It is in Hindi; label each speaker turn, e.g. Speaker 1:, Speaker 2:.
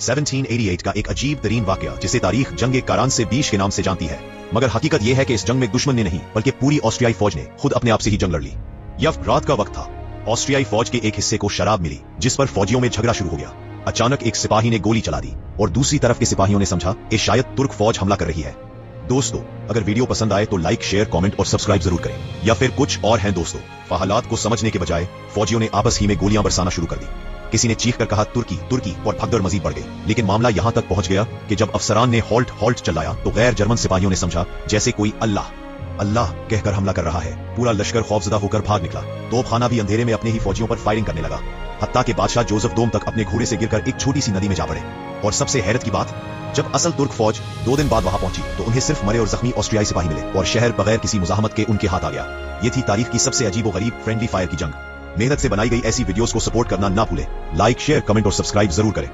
Speaker 1: 1788 का एक अजीब तरीन वाकया जिसे तारीख जंग कारान से 20 के नाम से जानती है, मगर हकीकत यह है कि इस जंग में दुश्मन ने नहीं बल्कि पूरी ऑस्ट्रियाई फौज ने खुद अपने आप से ही जंग लड़ ली। यह रात का वक्त था। ऑस्ट्रियाई फौज के एक हिस्से को शराब मिली, जिस पर फौजियों में झगड़ा शुरू हो गया। अचानक एक सिपाही ने गोली चला दी और दूसरी तरफ के सिपाहियों ने समझा कि शायद तुर्क फौज हमला कर रही है। दोस्तों, अगर वीडियो पसंद आए तो लाइक, शेयर, कमेंट और सब्सक्राइब जरूर करें। या फिर कुछ और हैं दोस्तों। हालात को समझने के बजाय फौजियों ने आपस ही में गोलियां बरसाना शुरू कर दी। किसी ने चीख कर कहा तुर्की तुर्की और भगदड़ मजीद बढ़ गई। लेकिन मामला यहां तक पहुंच गया कि जब अफसरान ने हॉल्ट हॉल्ट चिल्लाया तो गैर जर्मन सिपाहियों ने समझा जैसे कोई अल्लाह अल्लाह कहकर हमला कर रहा है। पूरा लश्कर खौफजदा होकर भाग निकला। तोपखाना भी अंधेरे में अपने ही फौजियों पर फायरिंग करने लगा, हत्ता के बादशाह जोसेफ दोम तक अपने घोड़े से गिरकर एक छोटी सी नदी में जा पड़े। और सबसे हैरत की बात, जब असल तुर्क फौज 2 दिन बाद वहां पहुंची तो उन्हें सिर्फ मरे और जख्मी ऑस्ट्रियाई सिपाही मिले और शहर बगैर किसी मुजाहमत के उनके हाथ आ गया। ये थी तारीख की सबसे अजीब और गरीब फ्रेंडली फायर की जंग। मेहनत से बनाई गई ऐसी वीडियोस को सपोर्ट करना ना भूलें। लाइक, शेयर, कमेंट और सब्सक्राइब जरूर करें।